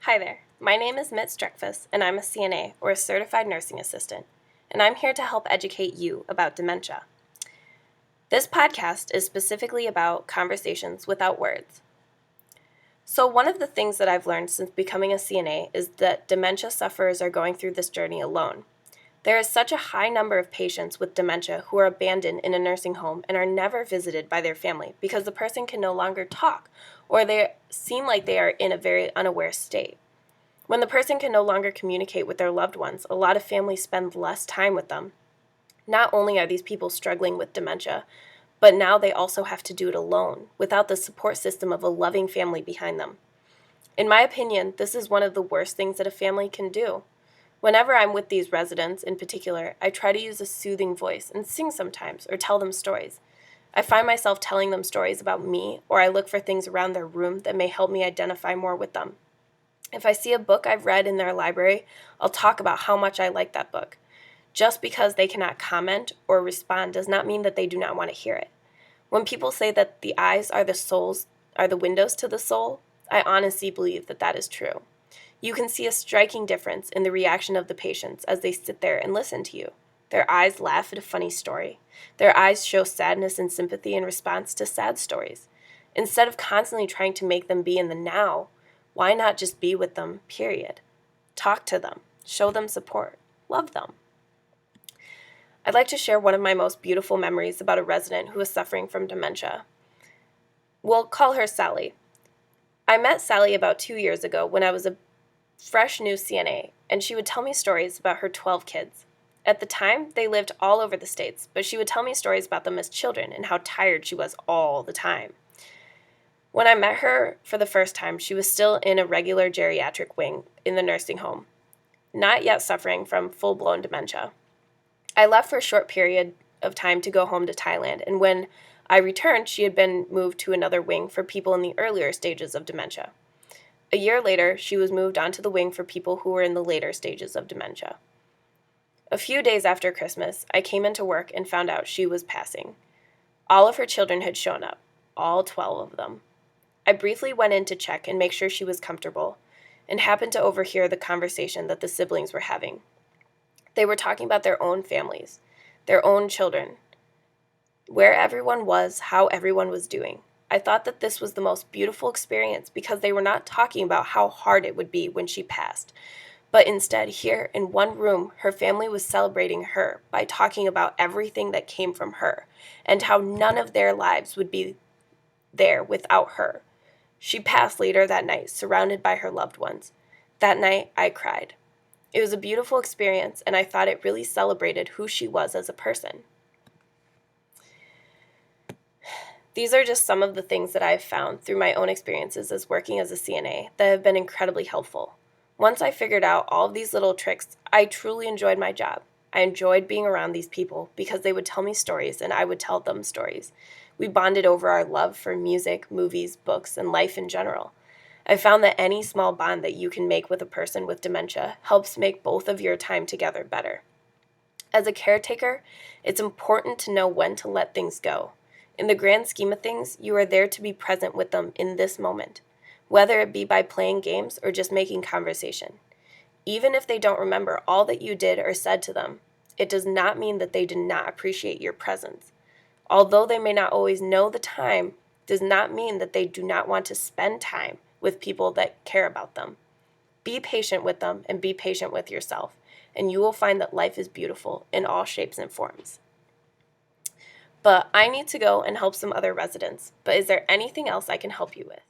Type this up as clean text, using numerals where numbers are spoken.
Hi there, my name is Mitrianna Streckfuss, and I'm a CNA, or a Certified Nursing Assistant, and I'm here to help educate you about dementia. This podcast is specifically about conversations without words. So one of the things that I've learned since becoming a CNA is that dementia sufferers are going through this journey alone. There is such a high number of patients with dementia who are abandoned in a nursing home and are never visited by their family because the person can no longer talk or they seem like they are in a very unaware state. When the person can no longer communicate with their loved ones, a lot of families spend less time with them. Not only are these people struggling with dementia, but now they also have to do it alone, without the support system of a loving family behind them. In my opinion, this is one of the worst things that a family can do. Whenever I'm with these residents in particular, I try to use a soothing voice and sing sometimes or tell them stories. I find myself telling them stories about me, or I look for things around their room that may help me identify more with them. If I see a book I've read in their library, I'll talk about how much I like that book. Just because they cannot comment or respond does not mean that they do not want to hear it. When people say that the eyes are the windows to the soul, I honestly believe that that is true. You can see a striking difference in the reaction of the patients as they sit there and listen to you. Their eyes laugh at a funny story. Their eyes show sadness and sympathy in response to sad stories. Instead of constantly trying to make them be in the now, why not just be with them, period? Talk to them, show them support, love them. I'd like to share one of my most beautiful memories about a resident who is suffering from dementia. We'll call her Sally. I met Sally about 2 years ago when I was a fresh new CNA, and she would tell me stories about her 12 kids. At the time, they lived all over the States, but she would tell me stories about them as children and how tired she was all the time. When I met her for the first time, she was still in a regular geriatric wing in the nursing home, not yet suffering from full-blown dementia. I left for a short period of time to go home to Thailand, and when I returned, she had been moved to another wing for people in the earlier stages of dementia. A year later, she was moved onto the wing for people who were in the later stages of dementia. A few days after Christmas, I came into work and found out she was passing. All of her children had shown up, all 12 of them. I briefly went in to check and make sure she was comfortable, and happened to overhear the conversation that the siblings were having. They were talking about their own families, their own children, where everyone was, how everyone was doing. I thought that this was the most beautiful experience because they were not talking about how hard it would be when she passed, but instead here in one room, her family was celebrating her by talking about everything that came from her and how none of their lives would be there without her. She passed later that night, surrounded by her loved ones. That night, I cried. It was a beautiful experience, and I thought it really celebrated who she was as a person. These are just some of the things that I've found through my own experiences as working as a CNA that have been incredibly helpful. Once I figured out all of these little tricks, I truly enjoyed my job. I enjoyed being around these people because they would tell me stories and I would tell them stories. We bonded over our love for music, movies, books, and life in general. I found that any small bond that you can make with a person with dementia helps make both of your time together better. As a caretaker, it's important to know when to let things go. In the grand scheme of things, you are there to be present with them in this moment, whether it be by playing games or just making conversation. Even if they don't remember all that you did or said to them, it does not mean that they did not appreciate your presence. Although they may not always know the time, does not mean that they do not want to spend time with people that care about them. Be patient with them and be patient with yourself, and you will find that life is beautiful in all shapes and forms. But I need to go and help some other residents. But is there anything else I can help you with?